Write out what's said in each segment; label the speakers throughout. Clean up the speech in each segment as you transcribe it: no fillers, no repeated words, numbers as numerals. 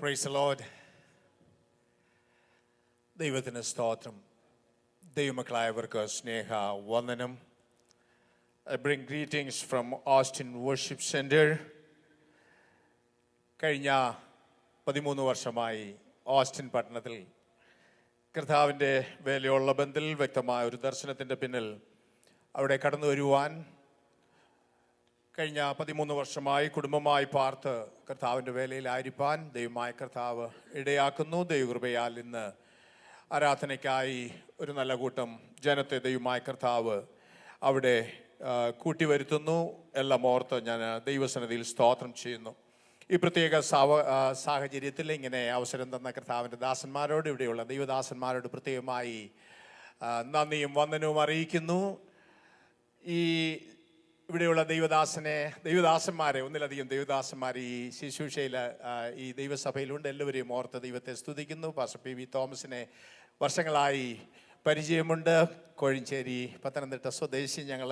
Speaker 1: Praise the Lord. ദൈവത്തിന് സ്തോത്രം. ദൈവമക്കളായവർക്ക് സ്നേഹ വന്ദനം. I bring greetings from Austin Worship Center. കഴിഞ്ഞ 13 വർഷമായി ഓസ്റ്റിൻ പട്ടണത്തിൽ കർത്താവിൻ്റെ വേലയുള്ള ബന്ധത്തിൽ വ്യക്തമായ ഒരു ദർശനത്തിൻ്റെ പിന്നിൽ അവിടെ കടന്നു വരുവാൻ കഴിഞ്ഞ 13 വർഷമായി കുടുംബമായി പാർത്ത് കർത്താവിൻ്റെ വേലയിലായിരിക്കാൻ ദൈവമായ കർത്താവ് ഇടയാക്കുന്നു. ദൈവകൃപയാൽ ഇന്ന് ആരാധനയ്ക്കായി ഒരു നല്ല കൂട്ടം ജനത്തെ ദൈവമായ കർത്താവ് അവിടെ കൂട്ടിവരുത്തുന്നു. എല്ലാം ഓർത്ത് ഞാൻ ദൈവസന്നിധിയിൽ സ്തോത്രം ചെയ്യുന്നു. ഈ പ്രത്യേക സാഹചര്യത്തിൽ ഇങ്ങനെ അവസരം തന്ന കർത്താവിൻ്റെ ദാസന്മാരോട്, ഇവിടെയുള്ള ദൈവദാസന്മാരോട് പ്രത്യേകമായി നന്ദിയും വന്ദനവും അറിയിക്കുന്നു. ഈ ഇവിടെയുള്ള ദൈവദാസന്മാരെ ഒന്നിലധികം ദൈവദാസന്മാർ ഈ ശുശ്രൂഷയിൽ ഈ ദൈവസഭയിലുണ്ട്. എല്ലാവരെയും ഓർത്ത് ദൈവത്തെ സ്തുതിക്കുന്നു. പാസ്റ്റർ പി വി തോമസിനെ വർഷങ്ങളായി പരിചയമുണ്ട്. കോഴഞ്ചേരി പത്തനംതിട്ട സ്വദേശി. ഞങ്ങൾ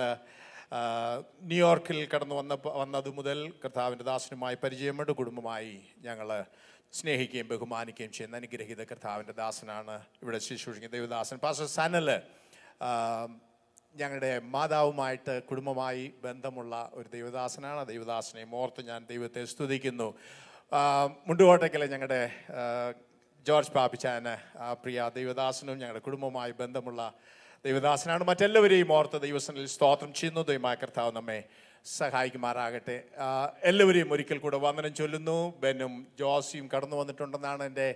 Speaker 1: ന്യൂയോർക്കിൽ കടന്നു വന്നത് മുതൽ കർത്താവിൻ്റെ ദാസനുമായി പരിചയമുണ്ട്. കുടുംബമായി ഞങ്ങൾ സ്നേഹിക്കുകയും ബഹുമാനിക്കുകയും ചെയ്യുന്ന അനുഗ്രഹീത കർത്താവിൻ്റെ ദാസനാണ് ഇവിടെ ശുശ്രൂഷിക്കുന്ന ദൈവദാസൻ പാസ്റ്റർ സനൽ. ഞങ്ങളുടെ മാതാവുമായിട്ട് കുടുംബമായി ബന്ധമുള്ള ഒരു ദൈവദാസനാണ്. ദൈവദാസനെ ഓർത്ത് ഞാൻ ദൈവത്തെ സ്തുതിക്കുന്നു. മുണ്ടുകോട്ടയ്ക്കലെ ഞങ്ങളുടെ ജോർജ് പാപ്പിച്ചാന് പ്രിയ ദൈവദാസനും ഞങ്ങളുടെ കുടുംബവുമായി ബന്ധമുള്ള ദൈവദാസനാണ്. മറ്റെല്ലാവരെയും ഓർത്ത് ദൈവസനിൽ സ്തോത്രം ചെയ്യുന്നു. ദൈവമായ കർത്താവ് നമ്മെ സഹായിക്കുമാറാകട്ടെ. എല്ലാവരെയും ഒരിക്കൽ കൂടെ വന്ദനം ചൊല്ലുന്നു. ബെന്നും ജോസിയും കടന്നു വന്നിട്ടുണ്ടെന്നാണ് എൻ്റെ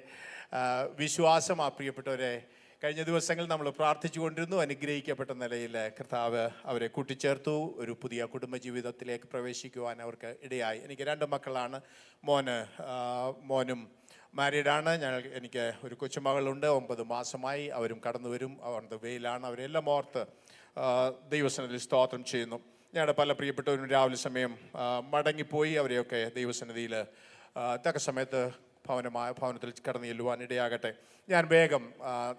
Speaker 1: വിശ്വാസം. ആ പ്രിയപ്പെട്ടവരെ കഴിഞ്ഞ ദിവസങ്ങളിൽ നമ്മൾ പ്രാർത്ഥിച്ചു കൊണ്ടിരുന്നു. അനുഗ്രഹിക്കപ്പെട്ട നിലയിൽ കർത്താവ് അവരെ കൂട്ടിച്ചേർത്തു. ഒരു പുതിയ കുടുംബജീവിതത്തിലേക്ക് പ്രവേശിക്കുവാൻ അവർക്ക് ഇടയായി. എനിക്ക് 2 മക്കളാണ്. മോനും മാരീഡാണ്. എനിക്ക് ഒരു കൊച്ചുമകളുണ്ട്, 9 മാസമായി. അവരും കടന്നു വരും. അവരുടെ വെയിലാണ്. അവരെല്ലാം ഓർത്ത് ദൈവസന്നിധിയിൽ സ്തോത്രം ചെയ്യുന്നു. ഞങ്ങളുടെ പല പ്രിയപ്പെട്ടവരും രാവിലെ സമയം മടങ്ങിപ്പോയി. അവരെയൊക്കെ ദൈവസന്നിധിയിൽ തക്ക സമയത്ത് ഭവനത്തിൽ കടന്നു ചെല്ലുവാൻ ഇടയാകട്ടെ. ഞാൻ വേഗം,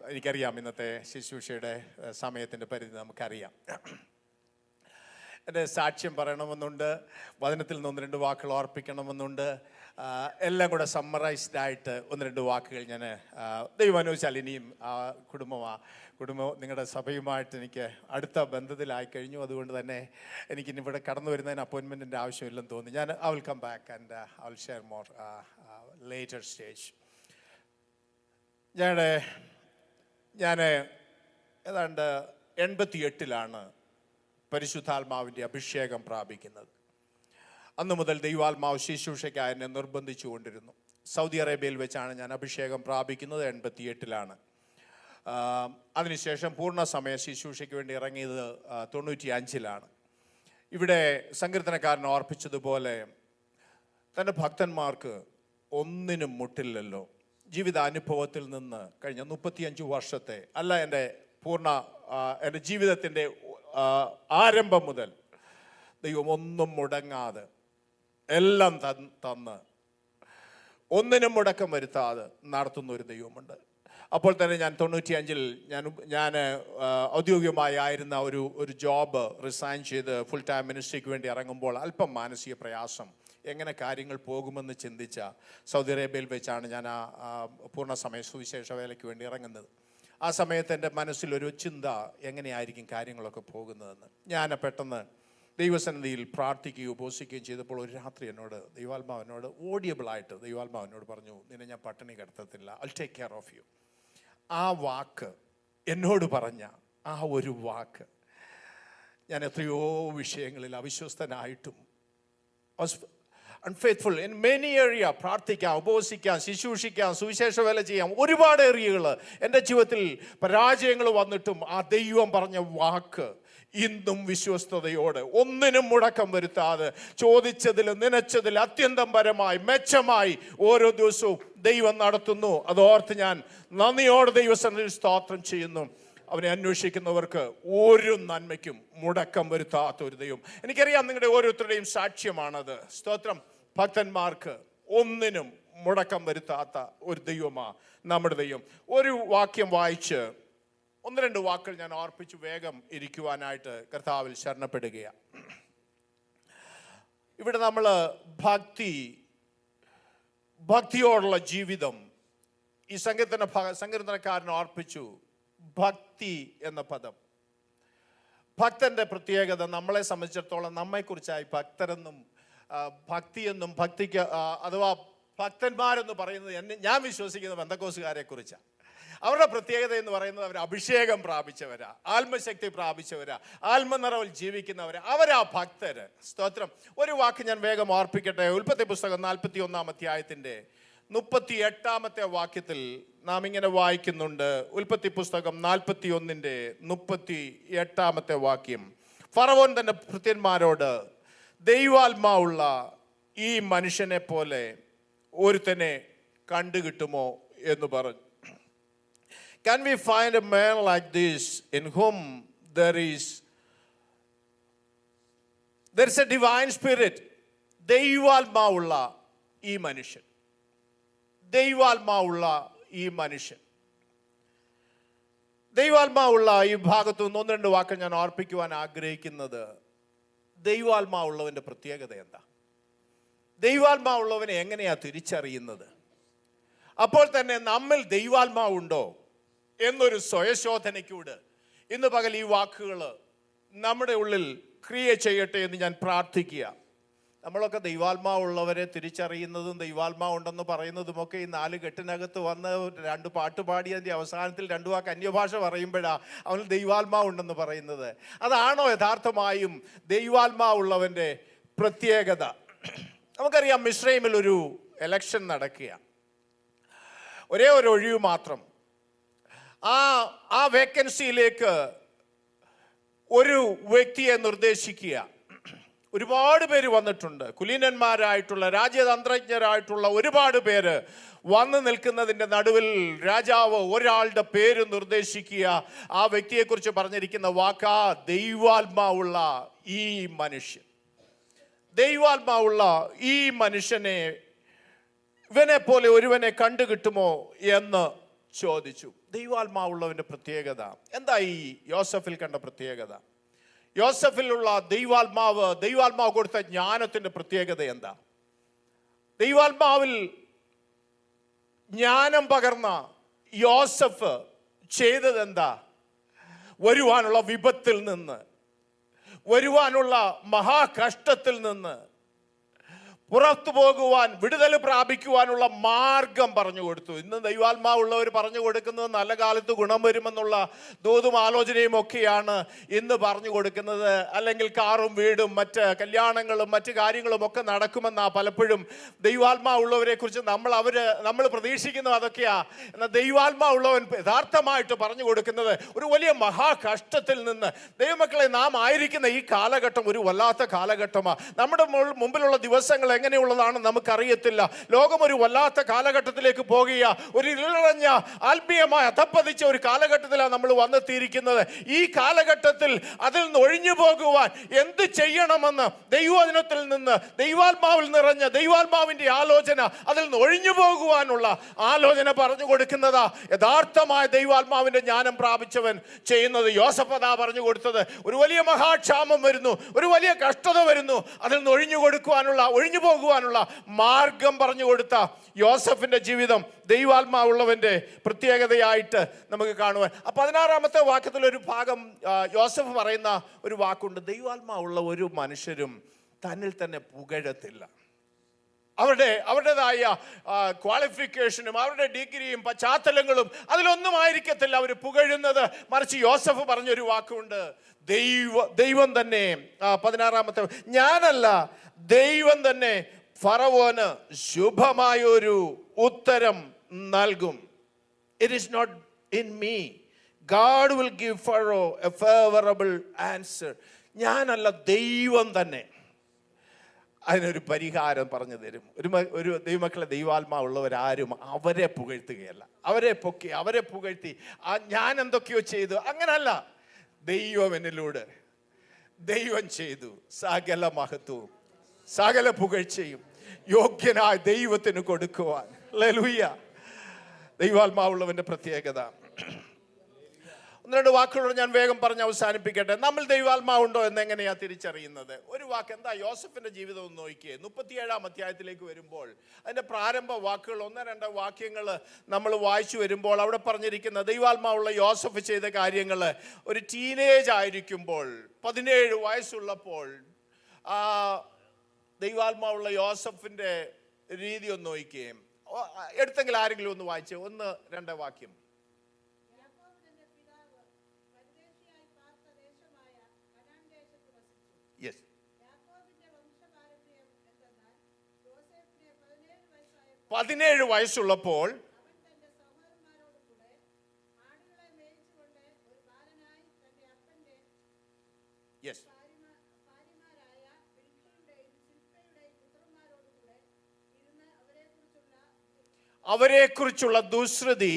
Speaker 1: എനിക്കറിയാം ഇന്നത്തെ ശുശ്രൂഷയുടെ സമയത്തിൻ്റെ പരിധി നമുക്കറിയാം. എൻ്റെ സാക്ഷ്യം പറയണമെന്നുണ്ട്, വചനത്തിൽ നിന്ന് 1-2 വാക്കുകൾ ഓർപ്പിക്കണമെന്നുണ്ട്. എല്ലാം കൂടെ സമ്മറൈസ്ഡ് ആയിട്ട് 1-2 വാക്കുകൾ ഞാൻ ദൈവം അനുവദിച്ചാൽ ഇനിയും കുടുംബം നിങ്ങളുടെ സഭയുമായിട്ട് എനിക്ക് അടുത്ത ബന്ധത്തിലായി കഴിഞ്ഞു. അതുകൊണ്ട് തന്നെ എനിക്കിനി ഇവിടെ കടന്നു വരുന്നതിന് അപ്പോയിൻമെൻറ്റിൻ്റെ ആവശ്യമില്ലെന്ന് തോന്നി. I will come back and I will share more later stage. ഞാൻ ഏതാണ്ട് 88-ലാണ് പരിശുദ്ധാത്മാവിൻ്റെ അഭിഷേകം പ്രാപിക്കുന്നത്. അന്നു മുതൽ ദൈവാത്മാവ് ശുശ്രൂഷയ്ക്കായി എന്നെ നിർബന്ധിച്ചു കൊണ്ടിരുന്നു. സൗദി അറേബ്യയിൽ വെച്ചാണ് ഞാൻ അഭിഷേകം പ്രാപിക്കുന്നത്. 88-ലാണ്. അതിനുശേഷം പൂർണ്ണ സമയ ശുശ്രൂഷയ്ക്ക് വേണ്ടി ഇറങ്ങിയത് 95-ലാണ്. ഇവിടെ സങ്കീർത്തനക്കാരൻ ഓർപ്പിച്ചതുപോലെ തൻ്റെ ഭക്തന്മാർക്ക് ഒന്നിനും മുട്ടില്ലല്ലോ. ജീവിതാനുഭവത്തിൽ നിന്ന് കഴിഞ്ഞ 35 വർഷത്തെ അല്ല, എൻ്റെ ജീവിതത്തിൻ്റെ ആരംഭം മുതൽ ദൈവം ഒന്നും മുടങ്ങാതെ എല്ലാം തന്ന് ഒന്നിനും മുടക്കം വരുത്താതെ നടത്തുന്ന ഒരു ദൈവമുണ്ട്. അപ്പോൾ തന്നെ ഞാൻ 95-ൽ ഞാൻ ഔദ്യോഗികമായി ആയിരുന്ന ഒരു ജോബ് റിസൈൻ ചെയ്ത് ഫുൾ ടൈം മിനിസ്ട്രിക്ക് വേണ്ടി ഇറങ്ങുമ്പോൾ അല്പം മാനസിക പ്രയാസം, എങ്ങനെ കാര്യങ്ങൾ പോകുമെന്ന് ചിന്തിച്ച സൗദി അറേബ്യയിൽ വെച്ചാണ് ഞാൻ പൂർണ്ണസമയ സുവിശേഷ വേലയ്ക്ക് വേണ്ടി ഇറങ്ങുന്നത്. ആ സമയത്ത് എൻ്റെ മനസ്സിലൊരു ചിന്ത, എങ്ങനെയായിരിക്കും കാര്യങ്ങളൊക്കെ പോകുന്നതെന്ന്. ഞാൻ പെട്ടെന്ന് ദൈവസന്നിധിയിൽ പ്രാർത്ഥിക്കുകയും ഉപവസിക്കുകയും ചെയ്തപ്പോൾ ഒരു രാത്രി ദൈവാത്മാവിനോട് ഓഡിയബിളായിട്ട് ദൈവാത്മാവിനോട് പറഞ്ഞു, നിന്നെ ഞാൻ പട്ടിണി കിടത്തത്തില്ല, I will take care of you. ആ വാക്ക് എന്നോട് പറഞ്ഞ ആ ഒരു വാക്ക്, ഞാൻ എത്രയോ വിഷയങ്ങളിൽ അവിശ്വസ്തനായിട്ടും അൺഫെയ്ത്ത്ഫുൾ ഇൻ മെനി ഏരിയ, പ്രാർത്ഥിക്കാം, ഉപവസിക്കാം, ശുശ്രൂഷിക്കാം, സുവിശേഷ വേല ചെയ്യാം, ഒരുപാട് ഏരിയകൾ എൻ്റെ ജീവിതത്തിൽ പരാജയങ്ങൾ വന്നിട്ടും ആ ദൈവം പറഞ്ഞ വാക്ക് ഇന്നും വിശ്വസ്തയോടെ ഒന്നിനും മുടക്കം വരുത്താതെ ചോദിച്ചതിൽ നനച്ചതിൽ അത്യന്തം പരമായി മെച്ചമായി ഓരോ ദിവസവും ദൈവം നടത്തുന്നു. അതോർത്ത് ഞാൻ നന്ദിയോടെ ദൈവസന്നിധിയിൽ സ്തോത്രം ചെയ്യുന്നു. അവനെ അന്വേഷിക്കുന്നവർക്ക് ഒരു നന്മയ്ക്കും മുടക്കം വരുത്താത്ത ഒരു ദൈവം. എനിക്കറിയാം നിങ്ങളുടെ ഓരോരുത്തരുടെയും സാക്ഷ്യമാണത്. സ്തോത്രം. ഭക്തന്മാർക്ക് ഒന്നിനും മുടക്കം വരുത്താത്ത ഒരു ദൈവമാണ് നമ്മുടെ ദൈവം. ഒരു വാക്യം വായിച്ച് 1-2 വാക്കുകൾ ഞാൻ ഓർപ്പിച്ചു വേഗം ഇരിക്കുവാനായിട്ട് കർത്താവിൽ ശരണപ്പെടുകയാണ്. ഇവിടെ നമ്മൾ ഭക്തി ഭക്തിയോടുള്ള ജീവിതം. ഈ സങ്കീർത്തനക്കാരൻ ഓർപ്പിച്ചു ഭക്തി എന്ന പദം. ഭക്തന്റെ പ്രത്യേകത നമ്മളെ സംബന്ധിച്ചിടത്തോളം നമ്മെക്കുറിച്ചായി ഭക്തരെന്നും ഭക്തിയെന്നും ഭക്തിക്ക് അഥവാ ഭക്തന്മാരെന്ന് പറയുന്നത് ഞാൻ വിശ്വസിക്കുന്ന പെന്തക്കോസുകാരെ കുറിച്ചാണ്. അവരുടെ പ്രത്യേകത എന്ന് പറയുന്നത് അവർ അഭിഷേകം പ്രാപിച്ചവരാ, ആത്മശക്തി പ്രാപിച്ചവരാ, ആത്മനിറവിൽ ജീവിക്കുന്നവരാ, അവരാ ഭക്തര്. സ്തോത്രം. ഒരു വാക്ക് ഞാൻ വേഗം ഓർപ്പിക്കട്ടെ. ഉൽപ്പത്തി പുസ്തകം 41 അധ്യായത്തിന്റെ 38 വാക്യത്തിൽ നാം ഇങ്ങനെ വായിക്കുന്നുണ്ട്. ഉൽപ്പത്തി പുസ്തകം 41 38 വാക്യം. ഫറവോൻ തന്റെ ഭൃത്യന്മാരോട് ദൈവാത്മാവുള്ള ഈ മനുഷ്യനെ പോലെ ഒരുത്തനെ കണ്ടുകിട്ടുമോ എന്ന് പറഞ്ഞു. Can we find a man like this in whom there is a divine spirit? ദൈവാത്മാവുള്ള ഈ മനുഷ്യൻ, ദൈവാത്മാവുള്ള ഈ മനുഷ്യൻ. ദൈവാത്മാവുള്ള ഈ ഭാഗത്തു നിന്ന് 1-2 വാക്ക് ഞാൻ ഓർപ്പിക്കുവാൻ ആഗ്രഹിക്കുന്നത്, ദൈവാത്മാവുള്ളവന്റെ പ്രത്യേകത എന്താ? ദൈവാത്മാവുള്ളവനെ എങ്ങനെയാ തിരിച്ചറിയുന്നത്? അപ്പോൾ തന്നെ നമ്മിൽ ദൈവാത്മാവുണ്ടോ എന്നൊരു സ്വയശോധനയ്ക്കൂട് ഇന്ന് പകൽ ഈ വാക്കുകൾ നമ്മുടെ ഉള്ളിൽ ക്രിയ ചെയ്യട്ടെ എന്ന് ഞാൻ പ്രാർത്ഥിക്കുക. നമ്മളൊക്കെ ദൈവാത്മാവുള്ളവരെ തിരിച്ചറിയുന്നതും ദൈവാത്മാവുണ്ടെന്ന് പറയുന്നതുമൊക്കെ ഈ 4 കെട്ടിനകത്ത് വന്ന് 2 പാട്ട് പാടി അതിൻ്റെ അവസാനത്തിൽ 2 വാക്ക് അന്യഭാഷ പറയുമ്പോഴാണ് അവന് ദൈവാത്മാവുണ്ടെന്ന് പറയുന്നത്. അതാണോ യഥാർത്ഥമായും ദൈവാത്മാവുള്ളവന്റെ പ്രത്യേകത? നമുക്കറിയാം, മിസ്രൈമിൽ ഒരു എലക്ഷൻ നടക്കുക, ഒരേ ഒരു ഒഴിവ് മാത്രം. ആ വേക്കൻസിയിലേക്ക് ഒരു വ്യക്തിയെ നിർദ്ദേശിക്കുക. ഒരുപാട് പേര് വന്നിട്ടുണ്ട്, കുലീനന്മാരായിട്ടുള്ള രാജ്യതന്ത്രജ്ഞരായിട്ടുള്ള ഒരുപാട് പേര് വന്നു നിൽക്കുന്നതിൻ്റെ നടുവിൽ രാജാവ് ഒരാളുടെ പേര് നിർദ്ദേശിക്കുക. ആ വ്യക്തിയെക്കുറിച്ച് പറഞ്ഞിരിക്കുന്ന വാക്കാ ദൈവാത്മാവുള്ള ഈ മനുഷ്യൻ. ദൈവാത്മാവുള്ള ഈ മനുഷ്യനെ, ഇവനെ പോലെ ഒരുവനെ കണ്ടുകിട്ടുമോ എന്ന് ചോദിച്ചു. ദൈവാത്മാവുള്ളവന്റെ പ്രത്യേകത എന്താ? ഈ യോസഫിൽ കണ്ട പ്രത്യേകത, യോസഫിലുള്ള ദൈവാത്മാവ് കൊടുത്ത ജ്ഞാനത്തിന്റെ പ്രത്യേകത എന്താ? ദൈവാത്മാവിൽ ജ്ഞാനം പകർന്ന യോസഫ് ചെയ്തത് എന്താ? വരുവാനുള്ള വിപത്തിൽ നിന്ന്, വരുവാനുള്ള മഹാകഷ്ടത്തിൽ നിന്ന് പുറത്തു പോകുവാൻ, വിടുതൽ പ്രാപിക്കുവാനുള്ള മാർഗം പറഞ്ഞു കൊടുത്തു. ഇന്ന് ദൈവാത്മാവുള്ളവർ പറഞ്ഞു കൊടുക്കുന്നത് നല്ല കാലത്ത് ഗുണം വരുമെന്നുള്ള ദൂതും ആലോചനയും ഒക്കെയാണ് ഇന്ന് പറഞ്ഞു കൊടുക്കുന്നത്. അല്ലെങ്കിൽ കാറും വീടും മറ്റ് കല്യാണങ്ങളും മറ്റ് കാര്യങ്ങളും ഒക്കെ നടക്കുമെന്നാ പലപ്പോഴും ദൈവാത്മാവുള്ളവരെ കുറിച്ച് നമ്മൾ പ്രതീക്ഷിക്കുന്നത് അതൊക്കെയാ. എന്നാൽ ദൈവാത്മാവുള്ളവൻ യഥാർത്ഥമായിട്ട് പറഞ്ഞു കൊടുക്കുന്നത് ഒരു വലിയ മഹാകഷ്ടത്തിൽ നിന്ന്. ദൈവമക്കളെ, നാം ആയിരിക്കുന്ന ഈ കാലഘട്ടം ഒരു വല്ലാത്ത കാലഘട്ടമാണ്. നമ്മുടെ മുമ്പിലുള്ള ദിവസങ്ങൾ എങ്ങനെയുള്ളതാണ് നമുക്കറിയത്തില്ല. ലോകം ഒരു വല്ലാത്ത കാലഘട്ടത്തിലേക്ക് പോകുക, ഒരു ഇരുളഞ്ഞ ആത്മീയമായ അധപ്പതിച്ച ഒരു കാലഘട്ടത്തിലാണ് നമ്മൾ വന്നെത്തിയിരിക്കുന്നത്. ഈ കാലഘട്ടത്തിൽ അതിൽ നിന്ന് ഒഴിഞ്ഞു പോകുവാൻ എന്ത് ചെയ്യണമെന്ന് ദൈവവചനത്തിൽ നിന്ന്, ദൈവാത്മാവിൽ നിറഞ്ഞ ദൈവാത്മാവിന്റെ ആലോചന, അതിൽ നിന്ന് ഒഴിഞ്ഞു പോകുവാനുള്ള ആലോചന പറഞ്ഞു കൊടുക്കുന്നതാ യഥാർത്ഥമായ ദൈവാത്മാവിന്റെ ജ്ഞാനം പ്രാപിച്ചവൻ ചെയ്യുന്നത്. യോസഫ് അതാ പറഞ്ഞു കൊടുത്തത്. ഒരു വലിയ മഹാക്ഷാമം വരുന്നു, ഒരു വലിയ കഷ്ടത വരുന്നു, അതിൽ നിന്ന് ഒഴിഞ്ഞു പോകുവാനുള്ള മാർഗം പറഞ്ഞു കൊടുത്ത യോസഫിന്റെ ജീവിതം ദൈവാത്മാവുള്ളവന്റെ പ്രത്യേകതയായിട്ട് നമുക്ക് കാണുവാൻ. 16 വാക്യത്തിൽ ഒരു ഭാഗം യോസഫ് പറയുന്ന ഒരു വാക്കുണ്ട്. ദൈവാത്മാവുള്ള ഒരു മനുഷ്യരും തന്നിൽ തന്നെ പുകഴത്തില്ല. അവരുടേതായ ക്വാളിഫിക്കേഷനും അവരുടെ ഡിഗ്രിയും പശ്ചാത്തലങ്ങളും അതിലൊന്നും ആയിരിക്കത്തില്ല അവർ പുകഴുന്നത്. മറിച്ച് യോസഫ് പറഞ്ഞൊരു വാക്കുണ്ട്, ദൈവം തന്നെ. 16 ഞാനല്ല, ദൈവം തന്നെ ഫറവോന് ശുഭമായൊരു ഉത്തരം നൽകും. It is not in me, God will give Pharaoh a favourable answer. ഞാനല്ല, ദൈവം തന്നെ അതിനൊരു പരിഹാരം പറഞ്ഞു തരും. ഒരു ദൈവമക്കളെ, ദൈവാത്മാവുള്ളവരാരും അവരെ പുകഴ്ത്തുകയല്ല, അവരെ പൊക്കി അവരെ പുകഴ്ത്തി ഞാൻ എന്തൊക്കെയോ ചെയ്തു, അങ്ങനല്ല. ദൈവം എന്നിലൂടെ ദൈവം ചെയ്തു സകല മഹത്വവും സകല പുകഴ്ചയും യോഗ്യനായ ദൈവത്തിന് കൊടുക്കുവാൻ. ഹല്ലേലൂയ. ദൈവാത്മാവുള്ളവന്റെ പ്രത്യേകത. ഒന്ന് രണ്ട് വാക്കുകളോട് ഞാൻ വേഗം പറഞ്ഞ് അവസാനിപ്പിക്കട്ടെ. നമ്മൾ ദൈവാത്മാവുണ്ടോ എന്ന് എങ്ങനെയാ തിരിച്ചറിയുന്നത്? ഒരു വാക്ക് എന്താ യോസഫിന്റെ ജീവിതം ഒന്ന് നോക്കിയേ. 37 അധ്യായത്തിലേക്ക് വരുമ്പോൾ അതിന്റെ പ്രാരംഭ വാക്കുകൾ 1-2 വാക്യങ്ങൾ നമ്മൾ വായിച്ചു വരുമ്പോൾ അവിടെ പറഞ്ഞിരിക്കുന്ന ദൈവാത്മാവുള്ള യോസഫ് ചെയ്ത കാര്യങ്ങൾ, ഒരു ടീനേജ് ആയിരിക്കുമ്പോൾ 17 വയസ്സുള്ളപ്പോൾ ആ ദൈവാത്മാവുള്ള യോസഫിന്റെ രീതി ഒന്ന് നോക്കുകയും എടുത്തെങ്കിൽ ആരെങ്കിലും ഒന്ന് വായിച്ചേ, 1-2 വാക്യം. യെസ്. 17 വയസ്സുള്ളപ്പോൾ യെസ്, അവരെക്കുറിച്ചുള്ള ദുശ്രുതി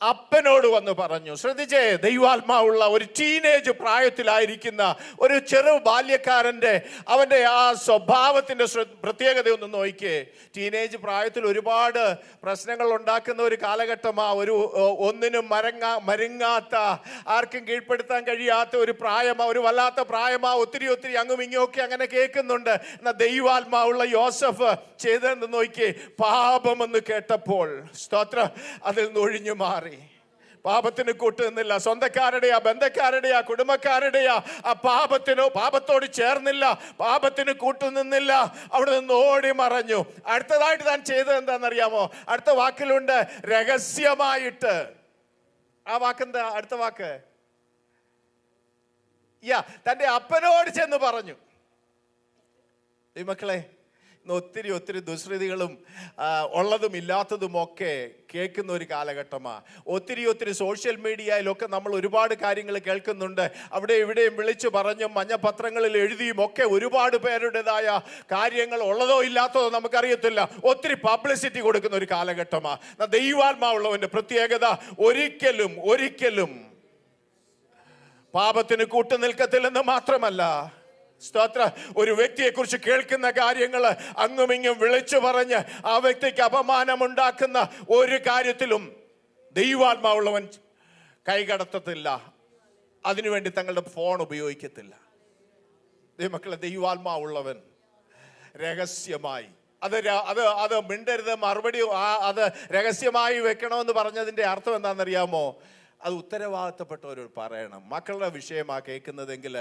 Speaker 1: അപ്പനോട് വന്ന് പറഞ്ഞു. ശ്രദ്ധിച്ചേ, ദൈവാത്മാവുള്ള ഒരു ടീനേജ് പ്രായത്തിലായിരിക്കുന്ന ഒരു ചെറു ബാല്യക്കാരൻ്റെ അവൻ്റെ ആ സ്വഭാവത്തിൻ്റെ പ്രത്യേകത ഒന്ന് നോക്കിയേ. ടീനേജ് പ്രായത്തിൽ ഒരുപാട് പ്രശ്നങ്ങൾ ഉണ്ടാക്കുന്ന ഒരു കാലഘട്ടമാണ്. ഒരു ഒന്നിനും മരുങ്ങാത്ത, ആർക്കും കീഴ്പ്പെടുത്താൻ കഴിയാത്ത ഒരു പ്രായമാണ്, ഒരു വല്ലാത്ത പ്രായമാണ്. ഒത്തിരി അങ്ങും ഇങ്ങുമൊക്കെ അങ്ങനെ കേൾക്കുന്നുണ്ട്. എന്നാൽ ദൈവാത്മാവുള്ള യോസഫ് ചെയ്തതെന്ന് നോക്കിയേ, പാപമെന്ന് കേട്ടപ്പോൾ സ്തോത്രം അതിൽ നിന്ന് ഒഴിഞ്ഞു മാറി. പാപത്തിന് കൂട്ടുനിന്നില്ല. സ്വന്തക്കാരുടെയാ, ബന്ധക്കാരുടെയാ, കുടുംബക്കാരുടെയാ ആ പാപത്തോട് ചേർന്നില്ല, പാപത്തിന് കൂട്ടുനിന്നില്ല. അവിടെ നിന്ന് ഓടി മറഞ്ഞു. അടുത്തതായിട്ട് താൻ ചെയ്തത് എന്താണെന്നറിയാമോ? അടുത്ത വാക്കിലുണ്ട് രഹസ്യമായിട്ട്. ആ വാക്കെന്താ? അടുത്ത വാക്ക് തൻ്റെ അപ്പനോട് ചെന്ന് പറഞ്ഞു. ഈ മക്കളെ, ഒത്തിരി ദുശ്രുതികളും ഉള്ളതും ഇല്ലാത്തതുമൊക്കെ കേൾക്കുന്ന ഒരു കാലഘട്ടമാണ്. ഒത്തിരി സോഷ്യൽ മീഡിയയിലൊക്കെ നമ്മൾ ഒരുപാട് കാര്യങ്ങൾ കേൾക്കുന്നുണ്ട്. അവിടെ ഇവിടെയും വിളിച്ചു പറഞ്ഞും മഞ്ഞപത്രങ്ങളിൽ എഴുതിയും ഒക്കെ ഒരുപാട് പേരുടേതായ കാര്യങ്ങൾ ഉള്ളതോ ഇല്ലാത്തതോ നമുക്കറിയത്തില്ല. ഒത്തിരി പബ്ലിസിറ്റി കൊടുക്കുന്ന ഒരു കാലഘട്ടമാണ്. ദൈവാത്മാവുള്ളവന്റെ പ്രത്യേകത ഒരിക്കലും പാപത്തിന് കൂട്ടുനിൽക്കത്തില്ലെന്ന് മാത്രമല്ല, സ്തോത്ര, ഒരു വ്യക്തിയെ കുറിച്ച് കേൾക്കുന്ന കാര്യങ്ങൾ അങ്ങുമിങ്ങും വിളിച്ചു പറഞ്ഞ് ആ വ്യക്തിക്ക് അപമാനമുണ്ടാക്കുന്ന ഒരു കാര്യത്തിലും ദൈവാത്മാവുള്ളവൻ കൈകടത്തത്തില്ല. അതിനുവേണ്ടി തങ്ങളുടെ ഫോൺ ഉപയോഗിക്കത്തില്ല. മക്കളെ, ദൈവാത്മാവുള്ളവൻ രഹസ്യമായി അത് മിണ്ടരുത്, മറുപടി അത് രഹസ്യമായി വെക്കണമെന്ന് പറഞ്ഞതിൻ്റെ അർത്ഥം എന്താണെന്നറിയാമോ? അത് ഉത്തരവാദിത്തപ്പെട്ടവരോട് പറയണം. മക്കളുടെ വിഷയമാണ് കേൾക്കുന്നതെങ്കിൽ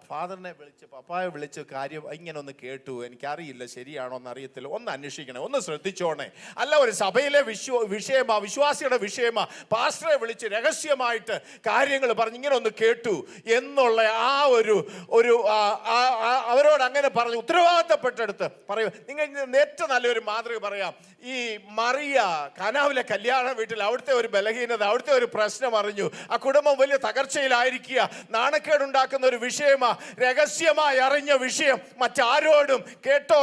Speaker 1: ഫാദറിനെ വിളിച്ച് പപ്പായെ വിളിച്ച് കാര്യം ഇങ്ങനെ ഒന്ന് കേട്ടു, എനിക്കറിയില്ല, ശരിയാണോ എന്ന് അറിയത്തില്ല, ഒന്ന് അന്വേഷിക്കണേ, ഒന്ന് ശ്രദ്ധിച്ചോണേ. അല്ല, ഒരു സഭയിലെ വിഷയമാണ്, വിശ്വാസിയുടെ വിഷയമാണ്, പാസ്റ്ററെ വിളിച്ച് രഹസ്യമായിട്ട് കാര്യങ്ങൾ പറഞ്ഞ് ഇങ്ങനെ ഒന്ന് കേട്ടു എന്നുള്ള ആ ഒരു അവരോട് അങ്ങനെ പറഞ്ഞു ഉത്തരവാദിത്തപ്പെട്ടെടുത്ത് പറയൂ. നിങ്ങൾ ഏറ്റവും നല്ലൊരു മാതൃക പറയാം. ഈ മറിയ കാനാവിലെ കല്യാണ വീട്ടിൽ അവിടുത്തെ ഒരു ബലഹീനത, അവിടുത്തെ ഒരു പ്രശ്നം അറിഞ്ഞു. ആ കുടുംബം വലിയ തകർച്ചയിലായിരിക്കുക, നാണക്കേടുണ്ടാക്കുന്ന ഒരു വിഷയമാ. രഹസ്യമായി അറിഞ്ഞ വിഷയം മറ്റാരോടും കേട്ടോ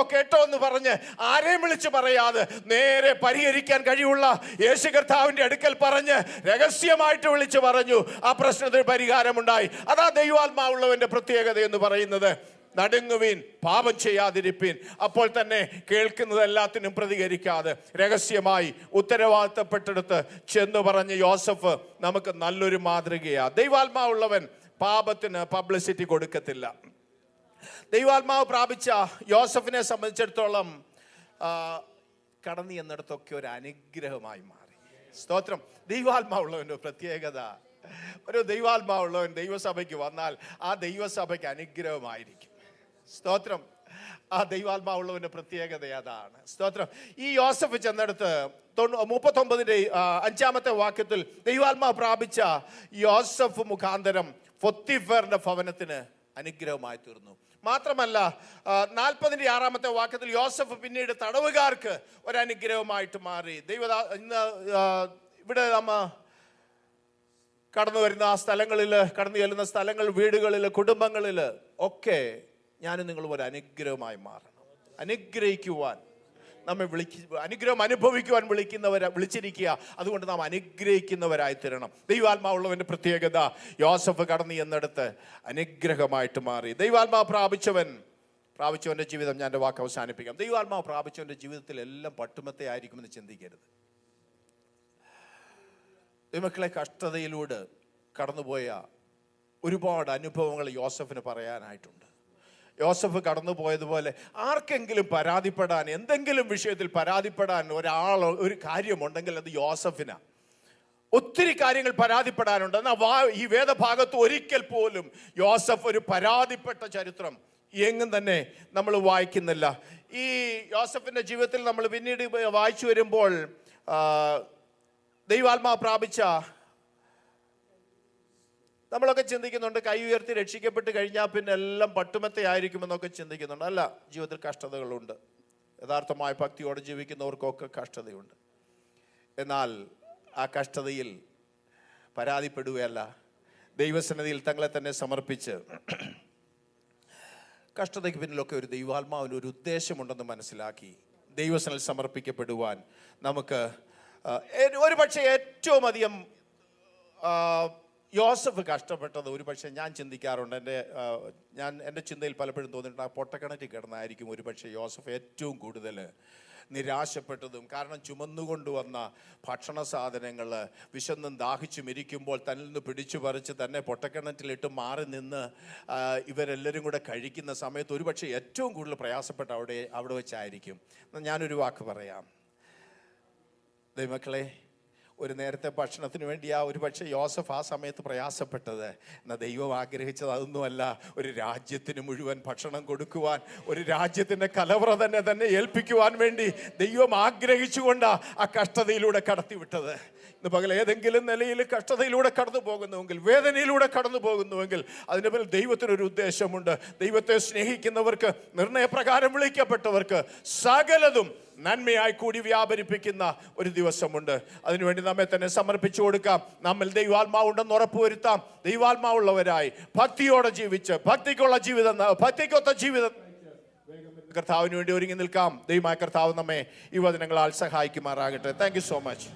Speaker 1: എന്ന് പറഞ്ഞ് ആരെയും വിളിച്ച് പറയാതെ നേരെ പരിഹരിക്കാൻ കഴിവുള്ള യേശു കർത്താവിന്റെ അടുക്കൽ പറഞ്ഞ് രഹസ്യമായിട്ട് വിളിച്ചു പറഞ്ഞു. ആ പ്രശ്നത്തിന് പരിഹാരമുണ്ടായി. അതാ ദൈവാത്മാവുള്ളവന്റെ പ്രത്യേകത എന്ന് പറയുന്നത്. നടുങ്ങുവീൻ, പാപം ചെയ്യാതിരിപ്പീൻ. അപ്പോൾ തന്നെ കേൾക്കുന്നത് എല്ലാത്തിനും പ്രതികരിക്കാതെ രഹസ്യമായി ഉത്തരവാദിത്തപ്പെട്ടെടുത്ത് ചെന്ന് പറഞ്ഞ യോസഫ് നമുക്ക് നല്ലൊരു മാതൃകയാണ്. ദൈവാത്മാവുള്ളവൻ പാപത്തിന് പബ്ലിസിറ്റി കൊടുക്കത്തില്ല. ദൈവാത്മാവ് പ്രാപിച്ച യോസഫിനെ സംബന്ധിച്ചിടത്തോളം കടന്നു എന്നിടത്തൊക്കെ ഒരു അനുഗ്രഹമായി മാറി. സ്തോത്രം. ദൈവാത്മാവുള്ളവൻ്റെ പ്രത്യേകത, ഒരു ദൈവാത്മാവുള്ളവൻ ദൈവസഭയ്ക്ക് വന്നാൽ ആ ദൈവസഭയ്ക്ക് അനുഗ്രഹമായിരിക്കും. സ്തോത്രം. ആ ദൈവാത്മാവുള്ളവന്റെ പ്രത്യേകത അതാണ്. സ്തോത്രം. ഈ യോസഫ് ചെന്നെടുത്ത് 39 വാക്യത്തിൽ ദൈവാത്മാവ് പ്രാപിച്ച യോസഫ് മുഖാന്തരം പൊത്തിഫറിന്റെ ഭവനത്തിന് അനുഗ്രഹമായി തീർന്നു. മാത്രമല്ല 46 വാക്യത്തിൽ യോസഫ് പിന്നീട് തടവുകാർക്ക് ഒരു അനുഗ്രഹമായിട്ട് മാറി. ഇന്ന് ഇവിടെ നമ്മ കടന്നു വരുന്ന ആ സ്ഥലങ്ങളിൽ, കടന്നു ചെല്ലുന്ന സ്ഥലങ്ങൾ, വീടുകളിൽ, കുടുംബങ്ങളിൽ ഒക്കെ ഞാനും നിങ്ങളും ഒരു അനുഗ്രഹമായി മാറണം. അനുഗ്രഹിക്കുവാൻ നമ്മെ അനുഗ്രഹം അനുഭവിക്കുവാൻ വിളിച്ചിരിക്കുക. അതുകൊണ്ട് നാം അനുഗ്രഹിക്കുന്നവരായി തീരണം. ദൈവാത്മാവുള്ളവന്റെ പ്രത്യേകത, യോസഫ് കടന്നു എന്നിടത്ത് അനുഗ്രഹമായിട്ട് മാറി. ദൈവാത്മാവ് പ്രാപിച്ചവന്റെ ജീവിതം, ഞാൻ എൻ്റെ വാക്ക് അവസാനിപ്പിക്കാം. ദൈവാത്മാവ് പ്രാപിച്ചവന്റെ ജീവിതത്തിൽ എല്ലാം പട്ടുമത്തെ ആയിരിക്കുമെന്ന് ചിന്തിക്കരുത്. ദൈവമക്കളെ, കഷ്ടതയിലൂടെ കടന്നുപോയ ഒരുപാട് അനുഭവങ്ങൾ യോസഫിന് പറയാനായിട്ടുണ്ട്. യോസഫ് കടന്നു പോയതുപോലെ ആർക്കെങ്കിലും പരാതിപ്പെടാൻ, എന്തെങ്കിലും വിഷയത്തിൽ പരാതിപ്പെടാൻ ഒരു കാര്യമുണ്ടെങ്കിൽ അത് യോസഫിനാ. ഒത്തിരി കാര്യങ്ങൾ പരാതിപ്പെടാനുണ്ട്. എന്നാൽ ഈ വേദഭാഗത്ത് ഒരിക്കൽ പോലും യോസഫ് ഒരു പരാതിപ്പെട്ട ചരിത്രം എങ്ങും തന്നെ നമ്മൾ വായിക്കുന്നില്ല. ഈ യോസഫിന്റെ ജീവിതത്തിൽ നമ്മൾ പിന്നീട് വായിച്ചു വരുമ്പോൾ ദൈവാത്മാവ് പ്രാപിച്ച നമ്മളൊക്കെ ചിന്തിക്കുന്നുണ്ട്, കൈ ഉയർത്തി രക്ഷിക്കപ്പെട്ട് കഴിഞ്ഞാൽ പിന്നെ എല്ലാം പട്ടുമത്തയായിരിക്കുമെന്നൊക്കെ ചിന്തിക്കുന്നുണ്ട്. അല്ല, ജീവിതത്തിൽ കഷ്ടതകളുണ്ട്. യഥാർത്ഥമായ ഭക്തിയോടെ ജീവിക്കുന്നവർക്കൊക്കെ കഷ്ടതയുണ്ട്. എന്നാൽ ആ കഷ്ടതയിൽ പരാതിപ്പെടുകയല്ല, ദൈവസന്നിധിയിൽ തങ്ങളെ തന്നെ സമർപ്പിച്ച്, കഷ്ടതയ്ക്ക് പിന്നിലൊക്കെ ഒരു ദൈവാത്മാവിന് ഒരു ഉദ്ദേശമുണ്ടെന്ന് മനസ്സിലാക്കി ദൈവസന്നിധിയിൽ സമർപ്പിക്കപ്പെടുവാൻ നമുക്ക് ഒരു പക്ഷേ ഏറ്റവും അധികം യോസഫ് കഷ്ടപ്പെട്ടത് ഒരു പക്ഷേ ഞാൻ ചിന്തിക്കാറുണ്ട്. എൻ്റെ ചിന്തയിൽ പലപ്പോഴും തോന്നിയിട്ടുണ്ട്, ആ പൊട്ടക്കിണറ്റിൽ കിടന്നായിരിക്കും ഒരു പക്ഷേ യോസഫ് ഏറ്റവും കൂടുതൽ നിരാശപ്പെട്ടതും. കാരണം ചുമന്നുകൊണ്ടുവന്ന ഭക്ഷണ സാധനങ്ങൾ വിശന്നും ദാഹിച്ചും ഇരിക്കുമ്പോൾ തന്നിൽ നിന്ന് പിടിച്ചു പറിച്ച് തന്നെ പൊട്ടക്കിണറ്റിലിട്ട് മാറി നിന്ന് ഇവരെല്ലാവരും കൂടെ കഴിക്കുന്ന സമയത്ത് ഒരു പക്ഷേ ഏറ്റവും കൂടുതൽ പ്രയാസപ്പെട്ട അവിടെ വെച്ചായിരിക്കും. ഞാനൊരു വാക്ക് പറയാം. ദൈവമക്കളെ, ഒരു നേരത്തെ ഭക്ഷണത്തിന് വേണ്ടിയാ ഒരു പക്ഷേ യോസഫ് ആ സമയത്ത് പ്രയാസപ്പെട്ടത്. എന്നാൽ ദൈവം ആഗ്രഹിച്ചത് അതൊന്നുമല്ല. ഒരു രാജ്യത്തിന് മുഴുവൻ ഭക്ഷണം കൊടുക്കുവാൻ, ഒരു രാജ്യത്തിൻ്റെ കലവറ തന്നെ ഏൽപ്പിക്കുവാൻ വേണ്ടി ദൈവം ആഗ്രഹിച്ചുകൊണ്ടാ ആ കഷ്ടതയിലൂടെ കടത്തിവിട്ടത്. ഇന്ന് പകൽ ഏതെങ്കിലും നിലയിൽ കഷ്ടതയിലൂടെ കടന്നു പോകുന്നുവെങ്കിൽ, വേദനയിലൂടെ കടന്നു പോകുന്നുവെങ്കിൽ അതിൻ്റെ മേൽ ദൈവത്തിനൊരു ഉദ്ദേശമുണ്ട്. ദൈവത്തെ സ്നേഹിക്കുന്നവർക്ക്, നിർണയപ്രകാരം വിളിക്കപ്പെട്ടവർക്ക് സകലതും നന്മയായി കൂടി വ്യാപരിപ്പിക്കുന്ന ഒരു ദിവസമുണ്ട്. അതിനുവേണ്ടി നമ്മെ തന്നെ സമർപ്പിച്ചു കൊടുക്കാം. നമ്മിൽ ദൈവാത്മാവുണ്ടെന്ന് ഉറപ്പുവരുത്താം. ദൈവാത്മാവുള്ളവരായി ഭക്തിയോടെ ജീവിച്ച്, ഭക്തിക്കൊത്ത ജീവിതം കർത്താവിന് വേണ്ടി ഒരുങ്ങി നിൽക്കാം. ദൈവമായ കർത്താവ് നമ്മെ ഈ വചനങ്ങളാൽ സഹായിക്കുമാറാകട്ടെ. Thank you so much.